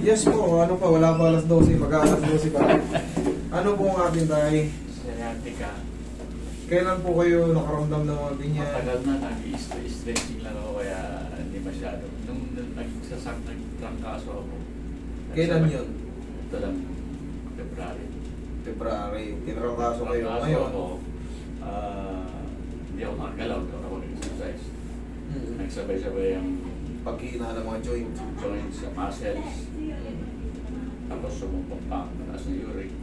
Yes po, ano pa, wala pa alas 12, mag-aalas 12 pa. Ano po ang ating tayo? Sciatica. Kailan po kayo nakaramdam ng mga ganyan? Matagal na, nag-stretching lang ako kaya hindi masyado. Nung nagtrangkaso ako. Kailan yun? Ito lang, February. February, tinrangkaso kayo Trangkaso ngayon. ako, hindi ako makagalaw, hindi ako mag-exercise. Nagsabay-sabay ang Paghihina ng mga joint. joints, muscles. Tapos sumumpong pa, mataas ng uric.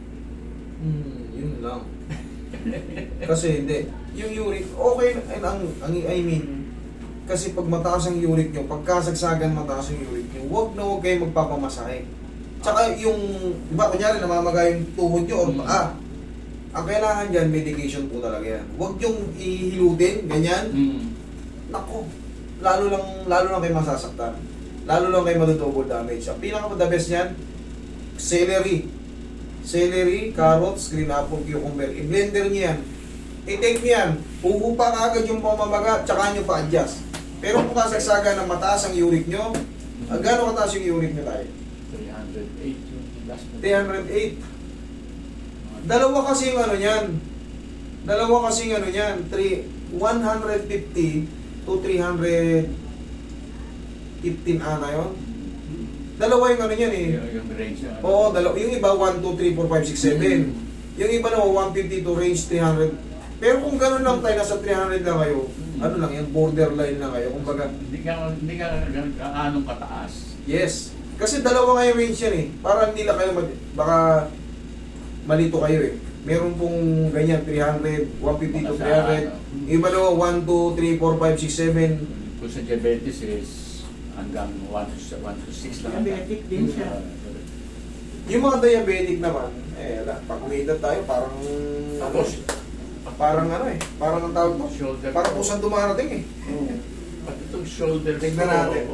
Yun lang. Kasi hindi, yung uric, okay, I mean, kasi pag mataas ang uric nyo, pagkasagsagan mataas yung uric nyo, huwag kayo magpapamasahe. Tsaka yung, di ba, kunyari namamaga yung tuhod nyo or paa, ang kailangan dyan, medication po talaga yan. Huwag yung ihilutin, ganyan. Naku, lalo lang kayo masasaktan. Lalo lang kayo madudouble damage. Ang pinaka-the best niyan, celery. Celery, carrots, green apple, cucumber. I-blender niyo yan. I-take niyo yan. Puhupa ka agad yung pamamaga, tsaka nyo pa-adjust. Pero kung kasagsagan ng mataas ang uric nyo, gano'ng kataas yung uric nyo tayo? 308 yung last na. 308. Dalawa kasing ano niyan. 150 to 315 ata yun. Dalawa yung ano yan eh. Yung range niya. Oo, dalawa. Yung iba 1, 2, 3, 4, 5, 6, 7. Yung iba naman 150 to range 300. Pero kung gano'n lang tayo, nasa 300 lang kayo, ano lang yan, borderline lang kayo. Kumbaga, Hindi ka anong kataas. yes. Kasi dalawa nga yung range yan eh. Para hindi lang kayo, baka malito kayo eh. Meron pong ganyan, 300, 150 to 300. Iba naman 1, 2, 3, 4, 5, 6, 7. Kung sa diabetes is hanggang 1 to 6 lang. Diabetic din siya. Yung mga diabetic naman, pag may edad tayo, parang, Tapos, parang ano eh, parang ang tawag mo, shoulder. parang kung saan dumarating eh. Pati itong shoulder. Tignan natin.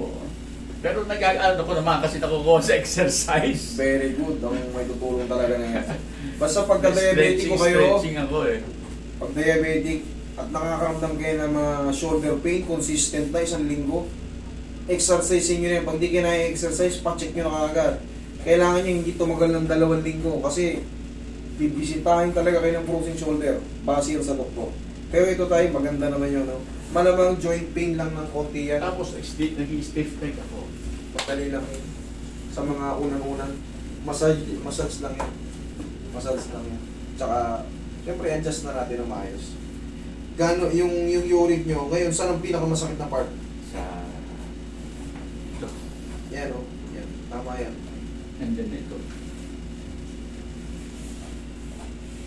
Pero nag-ano ko naman kasi nakukuha sa exercise. Very good, ang may tutulong talaga na yan. Basta pagka-diabetic ko kayo, Stretching ako eh. pag diabetic at nakakaramdam kayo ng mga shoulder pain, consistent na isang linggo, exercising nyo na yan. Pag di kayo na-exercise, pacheck nyo na kagad. Kailangan nyo hindi tumagal ng 2 linggo kasi bibisitahin talaga kayo ng frozen shoulder base yan sa doktor. Pero ito tayo, maganda naman yun. No? Malamang joint pain lang ng konti yan. Tapos nag-stiff neck ako. Patali lang yun. Sa mga unang-unang, massage lang yan. Massage lang yan. Tsaka, siyempre, adjust na natin ng maayos. Gano, yung uric nyo, ngayon, saan ang pinakamasakit na part? Sa... Yan, o. Yan. Tama yan. And then ito.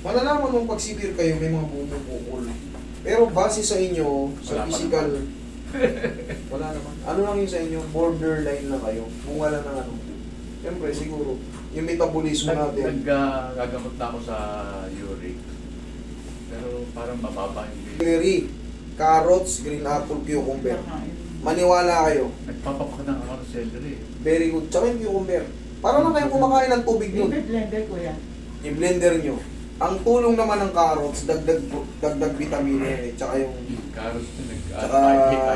Malalaman mong pag severe kayo, may mga bumubukol. Pero base sa inyo, sa Wala pa physical, wala naman. Ano lang yun sa inyo, borderline lang kayo. Kung wala nang ano. Siyempre, siguro, yung metabolismo natin. Gagamot na ako sa uric. Pero parang mababa yung... Celery, carrots, green apple, cucumber. Maniwala kayo. Nagpapapak ng ako ng celery. Very good. Tsaka yung cucumber. Para lang kayong kumakain ng tubig nun. Blender ko yan. I-blender nyo. Ang tulong naman ng carrots, dagdag vitamina yan eh. Tsaka yung Carrots tsaka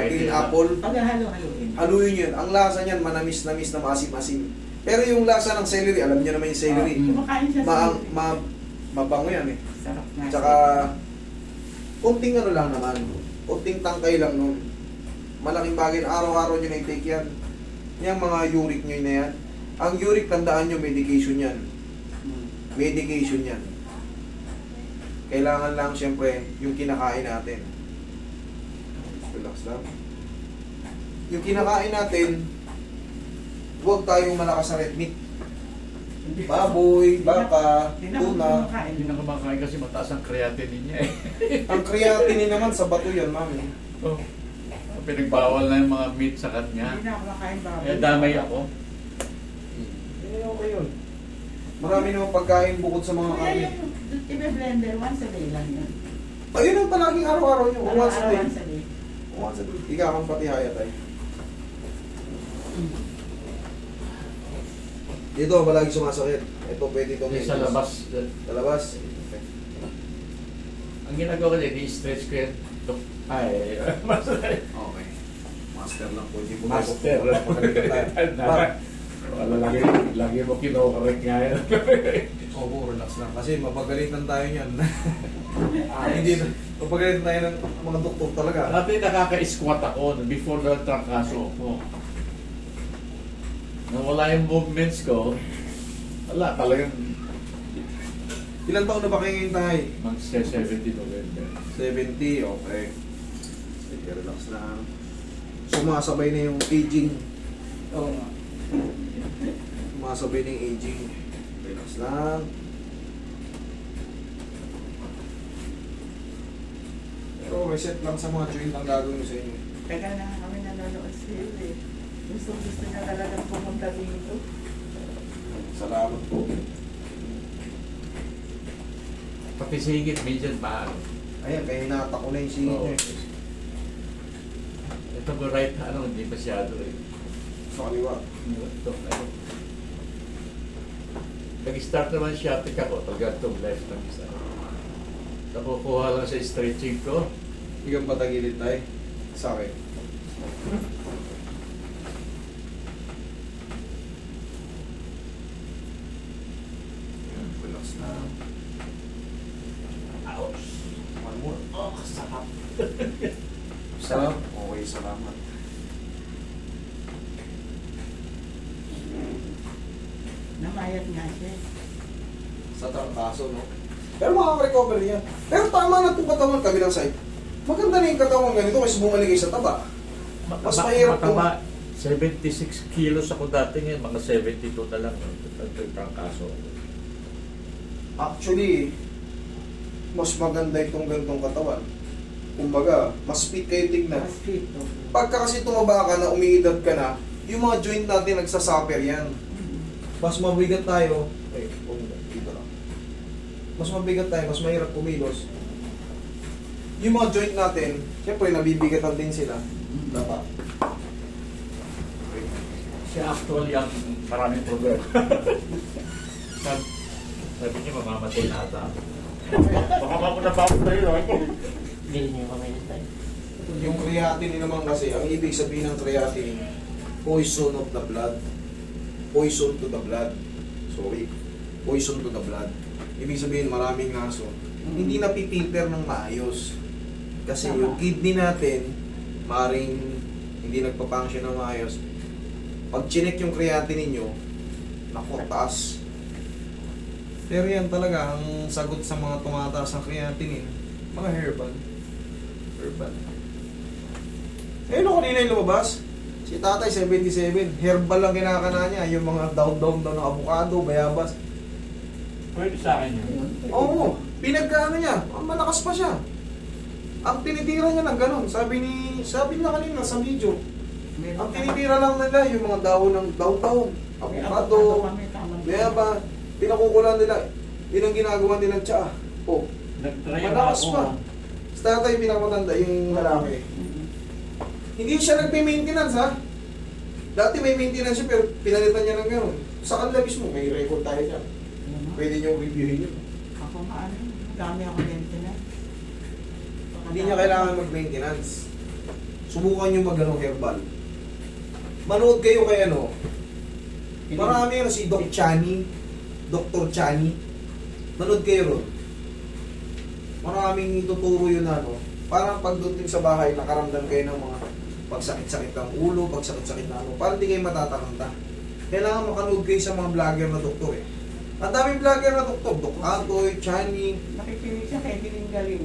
green apple. Paghahalo-haloin. Haluin nyo yun. Ang lasa niyan, manamis-namis na maasim-asim. Pero yung lasa ng celery, alam niyo naman yung celery. Kumakain siya sa Mabango yan eh. sarap na. Tsaka, kunting ano lang naman. Kunting tangkay lang nun. Malaking bagay na araw-araw nyo na-take yan. Yung mga uric nyo na yan. Ang uric, tandaan nyo, medication yan. Medication yan. Kailangan lang, syempre, yung kinakain natin. Relax lang. Yung kinakain natin, huwag tayong malakas sa red meat. Baboy, baka, tuna. Hindi na kumakain kasi mataas ang creatinine niya eh. Ang creatinine naman sa bato yan, mami. Oh. Pinagbawal na yung mga meat sa kanya. Hindi na ako makain baboy. Eh, damay ako. Okay yun. Marami naman pagkain bukod sa mga Kaya kanin. yung i-blender, once a day lang yun. Ayun ang palaging araw-araw nyo. Once a day. Once a day. Once a day. Ikaw ang pati hayat ay. Dito, palagi sumasakit. Ito, pwede ito. Sa labas. Sa labas. Okay. Ang ginagawa ko din, i-stretch ko yan. Ay, Okay. Master lang po. Hindi po Master. tayo. Wala, lagi mo kinokorek nga yan. Opo, relax lang. Kasi mapagalitan tayo niyan. Hindi na. Mapagalitan tayo ng mga doktor talaga. Dati nakaka-squat ako before the trangkaso ko. Nang wala yung movements ko, wala talagang Ilan taon na ba kayo ngayon tayo? mag-70 November. 70, okay. Sige, relax lang. Sumasabay na yung aging. Oo nga. Sumasabay na yung aging. Relax lang. Pero reset lang sa mga joint ang gagawin mo sa inyo. Tagal na nga kami nanonood sa iyo eh. Gusto niya talagang pumunta dito. Salamat po. Pati singit, minsan paano. Ayan, kaya hinata ko na yung singit Oo. niya. Ito ko right, hindi masyado eh. Sa kaliwa. Ito, ano. Nag-start naman sciatic ako, pag itong left ng isa. Nakukuha lang sa stretching ko. Ikaw patagilid tayo. Sa akin. Ayan, relax na. Ouch! One more. Oh, sarap! Sarap? Okay, salamat. Namayat nga siya. Sa trangkaso, no? Pero makaka-recover yan. Pero tama na itong katawan kabilang side. Maganda na yung katawan ganito kasi bumalik kayo sa taba. Mas mahirap kung- mataba. 76 kilos ako dati ngayon, mga 72 na lang. Ito yung kaso. Actually, mas maganda itong ganitong katawan. Kumbaga, mas fit kayo tignan. Mas fit. Pagka kasi tumaba ka na, umiidad ka na, yung mga joint natin nagsasuffer yan. Mas mabigat tayo. Ay, dito lang. Mas mabigat tayo, mas mahirap kumilos. Yung mga joint natin, syempre nabibigatan din sila. Dapat. Siya actually ang maraming problema. Sabi niya, mamamatay na ata. Baka mapuna pa ako tayo. Hindi niyo kami tayo. Yung creatinine naman kasi, ang ibig sabihin ng creatinine, poison of the blood. Poison to the blood. Sorry. Poison to the blood. Ibig sabihin, maraming naso. Hindi napipilter ng maayos. Kasi Tama. yung kidney natin, maring hindi nagpa-function ng maayos. Pag chinek yung creatinine nyo, naku, taas. Pero yan talaga, ang sagot sa mga tumataas ng creatinine, mga herbal. Herbal. Eh, no, kanina yung lumabas? Si tatay, 77. Herbal lang kinakana niya. Yung mga down ng avocado, bayabas. Pwede sa akin yun. Oo, pinagkaano niya. Ang malakas pa siya. Ang tinitira niya ng ganun. Sabi niya kanina sa video. Ang tinitira lang nila yung mga dahon ng down, avocado, bayabas. Pinakukulan nila. Yun ang ginagawa nila tsa. Oh, Nag-try malakas ako. pa. Si tatay, pinakamatanda, yung lalaki. Hindi siya nagpe-maintenance ha. Dati may maintenance siya pero pinalitan niya ng gano'n. Sa kanila mismo, may record tayo dyan. Pwede niyo reviewin yun. Ako nga ano, dami ako maintenance. Hindi niya kailangan mag-maintenance. Subukan niyo mag-ano, herbal. Manood kayo kay ano. Marami yun si Doc Chani. Dr. Chani. Manood kayo ron. Maraming ituturo yun ano. Parang pagdating sa bahay, nakaramdam kayo ng mga pagsakit-sakit ng ulo, pagsakit-sakit na ano. Parang hindi kayo matataranta. Kailangan makanood kayo sa mga vlogger na doktor eh. Ang daming vlogger na doktor. Doc Atoy, Chani. Nakikinig siya kay Giling Galing.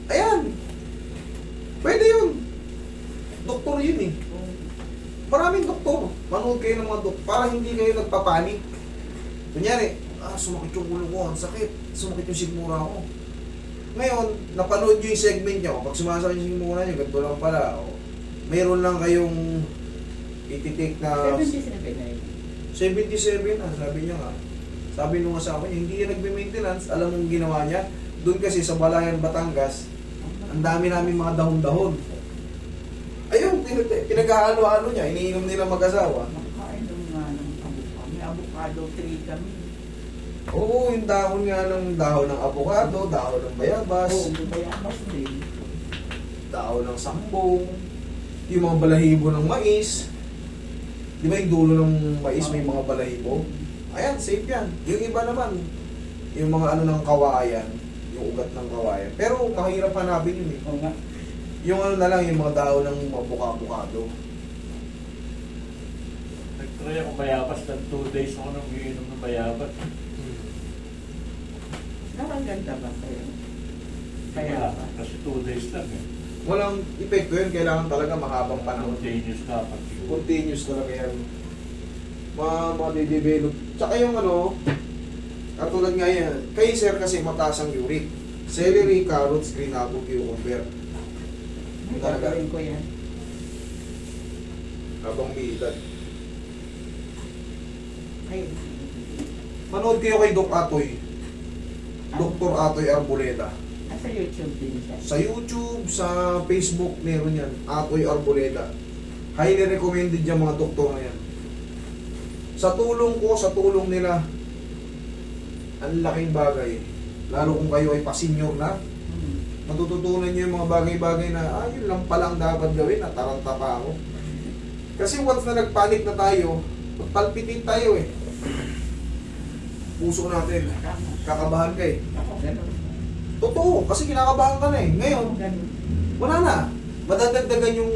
Ayan. Pwede yun. Doktor yun eh. Maraming doktor. Manood kayo ng mga doktor para hindi kayo nagpapanik. Kunyari, sumakit yung ulo ko, ang sakit. Sumakit yung sigmura ko. Ngayon, napanood nyo yung segment nyo. Pag sumasakit yung sigmura nyo, ganito lang pala. O, mayroon lang kayong ititik na 77 na yun. 77 na, sabi niya nga. Sabi nung asawa niya, hindi yan nagbe-maintenance. Alam mong ginawa niya? Doon kasi sa Balayan, Batangas, ang dami namin mga dahon-dahon. Ayun, pinag-aano-ano niya, iniinom nila mag-asawa. Nakakain ng avocado. May avocado tree kami. Oo, yung dahon nga ng avocado, dahon ng bayabas, Oo, may bayabas din. dahon ng sambong, yung mga balahibo ng mais. Di ba yung dulo ng mais may mga balahibo? Ayan, safe yan. Yung iba naman, yung mga ano ng kawayan, yung ugat ng kawayan. Pero mahirap hanapin yun eh. Oo nga. Yung ano na lang, yung mga dahon ng mga buka-bukado. Nag-try ako bayabas ng 2 days ako nang umiinom ng bayabas. Nakaganda ba kayo? Kaya Kaya, ba? kasi 2 days lang eh. Walang epekto yun, kailangan talaga mahabang panahon. Spontaneous dapat yun. Continuous talaga yan. Madidevelop. Tsaka yung ano, katulad nga yan, kay sir kasi mataas ang uric. Celery, carrots, green apple, cucumber. Ay, Talaga. gagawin ko yan. Habang may edad. Ay, Manood kayo kay Doc Atoy. Dr. Atoy Arboleda. sa YouTube din siya. Sa YouTube, sa Facebook, meron yan. Atoy Arboleda. Highly recommended yung mga doktor na yan. Sa tulong ko, sa tulong nila, ang laking bagay. Lalo kung kayo ay pa-senior na, matututunan nyo yung mga bagay-bagay na, yun lang pala ang dapat gawin, nataranta pa ako. Kasi once na nagpanik na tayo, palpitin tayo eh. Puso natin, Tama. kakabahan ka eh. Ako, ganun. Totoo, kasi kinakabahan ka na eh. Ngayon, Ako, ganun. wala na. Madadagdagan yung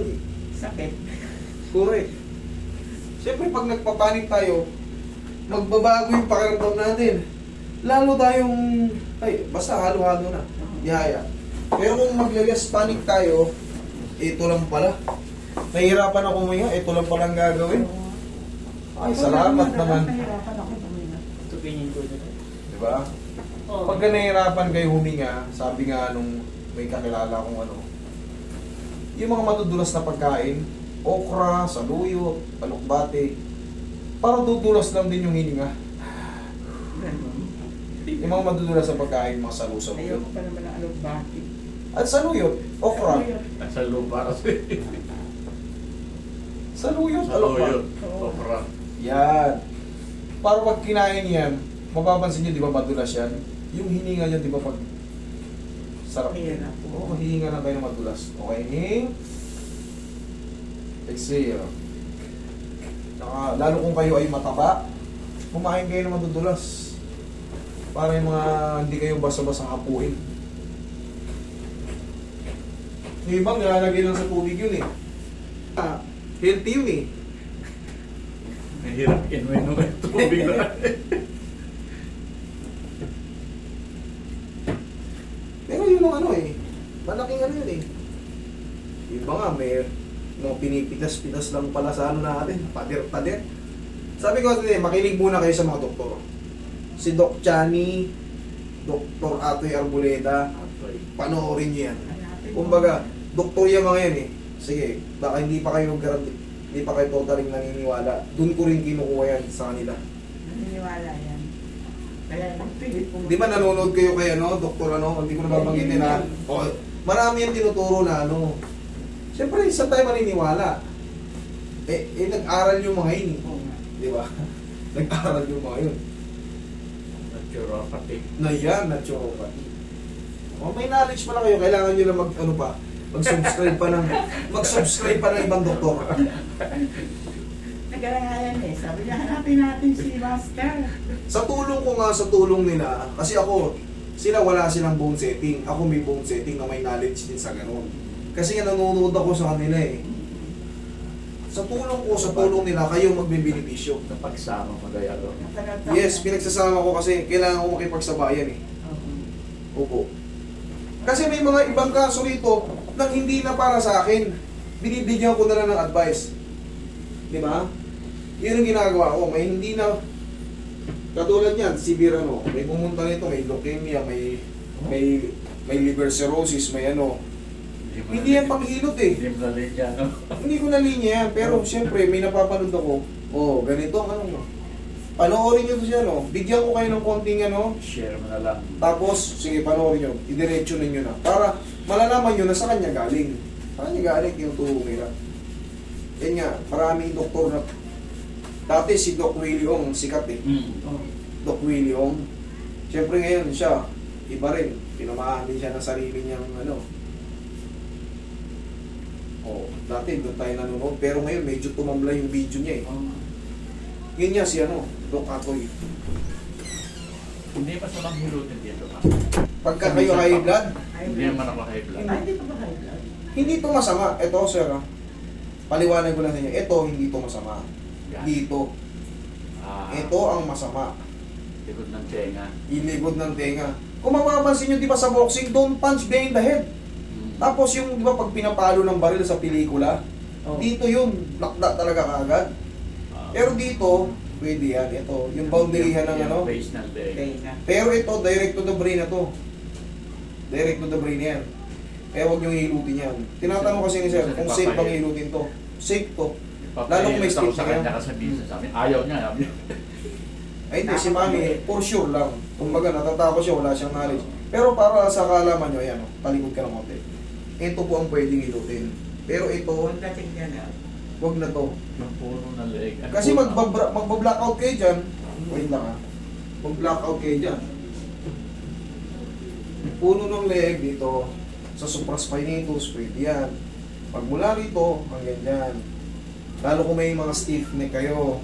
Sakit. correct. Siyempre, pag nagpapanik tayo, magbabago yung pakiramdam natin. Lalo tayong, basta halo-halo na. Yaya. Pero kung maglagas panic tayo, ito lang pala. Nahihirapan ako ngayon, ito lang pala ang gagawin. Ay, salamat naman. Nahirapan ako huminga. Tupinin ko na. Diba? Oo. Pagka nahihirapan kayo huminga, sabi nga nung may kakilala kong ano, yung mga matudulas na pagkain, okra, saluyot, palukbate, para dudulas lang din yung hininga. Ganun. Yung mga madudulas sa pagkain, mga salu-saluyot. Ayoko pa naman ang alubaki. At saluyot, okra. At sa lupa kasi. Saluyot, Sa alokra. loyo. Okra. Yan. Para pag kinain yan, mapapansin nyo, di ba madulas yan? Yung hininga nyo, di ba pag sarap? Hirap. Oo, hihinga lang kayo ng madulas. Okay, hing. Exhale. Saka, lalo kung kayo ay mataba, kumain kayo ng madudulas. Para yung mga hindi kayo basta-basta hapuin. Yung ibang nilalagay lang sa tubig yun eh. Healthy yun eh. Nahirap inumin ng tubig na. Pero yun ang ano eh. Malaking ano yun eh. Yung iba nga may mga pinipitas-pitas lang pala sa ano natin. Pader-pader. Sabi ko kasi makinig muna kayo sa mga doktor. Si Doc Chani, Dr. Atoy Arboleda, panoorin niyo yan. Hanapin mo. Kumbaga, doktor yung mga yan eh. Sige, baka hindi pa kayo hindi pa kayo totally naniniwala. Doon ko rin kinukuha yan sa kanila. Naniniwala yan. Kaya nagpilit po. Di ba nanonood kayo kay ano, doktor ano, hindi ko na babanggitin na, marami yung tinuturo na ano. Siyempre, saan tayo maniniwala? Nag-aral yung mga yun eh. Oo nga. Di ba? Nag-aral yung mga yun. Naturopathy. Na yan, naturopathy. May knowledge pala kayo, kailangan nyo lang mag-subscribe pa ng ibang doktor. Nag-arangayan eh. Sabi niya, hanapin natin si Master. Sa tulong ko nga, sa tulong nila, kasi ako, sila wala silang bone setting. Ako may bone setting na may knowledge din sa ganun. Kasi nga nanonood ako sa kanila eh. Sa tulong ko, sa tulong nila, kayo magbibenepisyo. Napagsama mo kaya doon. Matagal-tagal. Yes, pinagsasama ko kasi kailangan ko makipagsabayan eh. Oo. Opo. Kasi may mga ibang kaso rito nang hindi na para sa akin. Binibigyan ko na lang ng advice. Di ba? Yun ang ginagawa ko. May hindi na katulad yan, severe ano, may pumunta nito, may leukemia, may liver cirrhosis, may ano. Hindi yan panghilot eh. Hindi mo na linya, no? Hindi ko na linya yan, pero siyempre may napapanood ako. Ganito ang ano mo. Panoorin nyo to siya, no? Bigyan ko kayo ng konting ano, Share mo na lang. tapos, sige, panoorin nyo, idiretso ninyo na. Para malalaman nyo na sa kanya galing. Sa kanya galing, tinutulong nila. Yan nga, maraming doktor na... Dati si Doc Willie Ong, sikat eh. Oo. Doc Willie Ong. Siyempre ngayon siya, iba rin. Pinamahan din siya ng sarili niyang ano. Oh, dati doon tayo nanonood, pero ngayon medyo tumamla yung video niya eh. Oh. Yun niya si ano, Doc Atoy. Hindi pa sa mga hilutin dito ka. Pagka kayo high blood, Hindi naman ako high blood. Ay, hindi pa ba high blood? hindi to masama. Ito sir, paliwanag ko lang sa inyo. Ito, hindi to masama. Yan. Dito. Ah, Ito ang masama. likod ng tenga. Iligod ng tenga. Kung mapapansin nyo, di ba sa boxing, don't punch behind the head. Tapos yung, di ba, pag pinapalo ng baril sa pelikula, Oh. dito yun, lakda talaga kaagad. Pero dito, pwede yan. Ito, yung boundaryhan ng ano. Base ng leg. Okay na. Pero ito, direct to the brain na to. Direct to the brain yan. Kaya huwag nyo hilutin yan. Tinatanong kasi ni sir, kung safe bang hilutin to. Safe to. Lalo kung may Papayot ako stick sa na kanya kasi minsan sa amin. Ayaw niya. Ay hindi, si mami, for sure lang. Kumbaga, natatakot siya, wala siyang knowledge. Pero para sa kaalaman nyo, ayan, talikod ka ng konti. Ito po ang pwedeng hilutin. Pero ito, Huwag dating yan ah. wag na to. Yung puno ng leg. Kasi magba-blackout kayo dyan. Wait lang ha. Mag-blackout kayo dyan. Puno ng leg dito. Sa supraspinatus, pwede yan. Pag mula rito, hanggang dyan. Lalo kung may mga stiff neck kayo.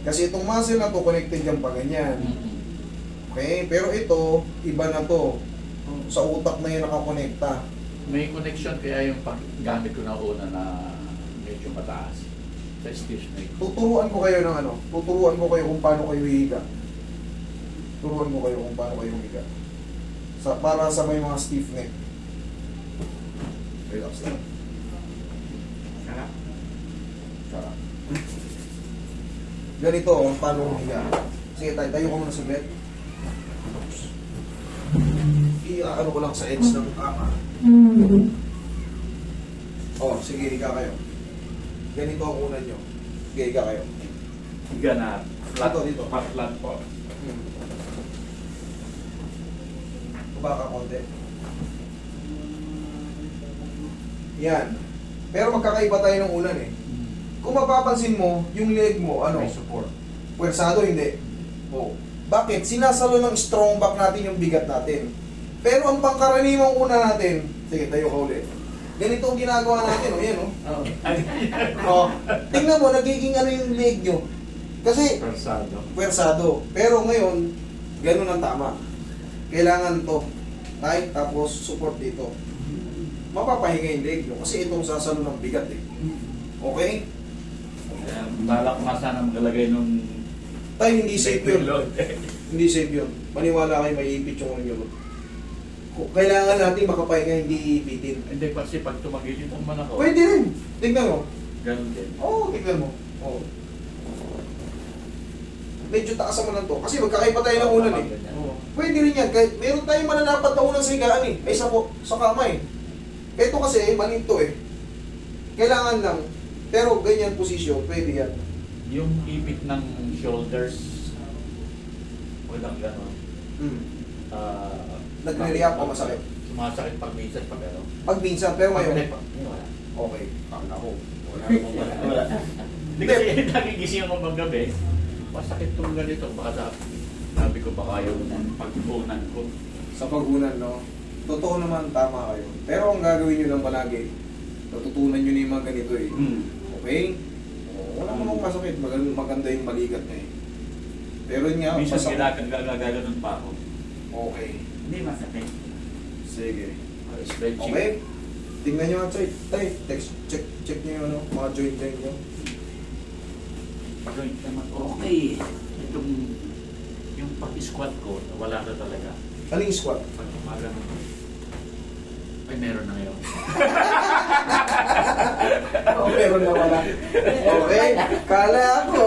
Kasi itong muscle na to, connected dyan pa ganyan. Okay? Pero ito, iba na to. Sa utak na yun nakakonekta. May connection kaya yung paggamit ko na una na medyo mataas. Sa stiff neck. Tuturuan ko kayo ng ano, tuturuan ko kayo kung paano kayo hihiga. Turuan ko kayo kung paano kayo hihiga. Para sa may mga stiff neck. Relax lang. Sarap. Sarap. Ganito, kung paano hihiga. Sige tayo, tayo ko muna sa bed. Ano ko lang sa edge ng kama. Oh, sige, higa kayo. Ganito ang unan nyo. Sige, higa kayo. Higa na. Flat, Dito. flat po. Baka konti. Yan. Pero magkakaiba tayo ng unan eh. Kung mapapansin mo, yung leg mo, ano, May support. pwersado, hindi. Oh. Bakit? Sinasalo ng strong back natin yung bigat natin. Pero ang pangkaraniwang una natin, sige, tayo ka ulit. Ganito ang ginagawa natin, o yan, o. Oh. Tingnan mo, nagiging ano yung leg nyo. Kasi, Persado. pwersado. Pero ngayon, ganun ang tama. Kailangan to. Tight, tapos support dito. Mapapahinga yung leg nyo. Kasi itong sasalo ng bigat eh. Okay? Balak nga sana magalagay nung Tayo, hindi safe yun. load. Hindi safe yun. Maniwala kayo, may ipit yung ulo nyo. Kailangan natin makapahinga, hindi ipitin. Hindi kasi pag tumagilid naman ako. Pwede rin. Tingnan mo. Ganun din. Oo, tingnan mo. Oo. Medyo taasan mo lang to. Kasi magkakaiba tayo ng unan eh. Oo. Pwede rin yan. Kahit meron tayong malalapat na unang sa higaan eh. Ay sa kama eh. Ito kasi, malinto eh. Kailangan lang. Pero ganyan posisyon, pwede yan. Yung ipit ng shoulders, walang gano'n. Nagre-react o masakit? Sumasakit pag minsan pag ano. Pag minsan, pero Pag ngayon, wala. okay. Kala ko. Wala. Hindi kasi nagigising ako magabi. Masakit tong ganito. Baka sabi ko baka yung pagpunan ko. Sa pag-unan, no? Totoo naman, tama kayo. Pero ang gagawin nyo lang palagi, natutunan nyo na yung mga ganito eh. Okay? Wala namang masakit. Maganda yung balikat na eh. Pero yun nga, Minsan masakit. gaganon pa ako. Okay. Hindi masakit. Sige. Stretching. Okay? Tingnan nyo nga, Choy. Tay, check nyo yung ano, mga joint nyo. Joint naman. Okay. Itong yung pag-squat ko, wala na talaga. Aling squat? Pag umagano. Ay, meron na ngayon. Oo, meron na wala. Okay? Kala ako.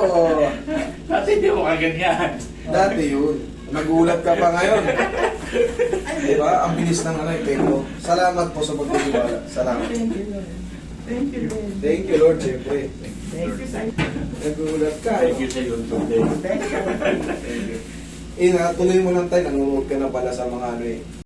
Kasi hindi mo kaganyan. Dati yun. Nagulat ka pa ngayon. Diba? Ang bilis ng ano, epekto. Salamat po sa pagtitiwala. Salamat. Thank you, Lord. Thank you, Lord. Thank you, Lord, siyempre. Thank you, sir. Nagulat ka. Thank you sa iyo today. Thank you. Thank you. Tuloy mo lang tayo. Nanonood ka na pala sa mga ano eh.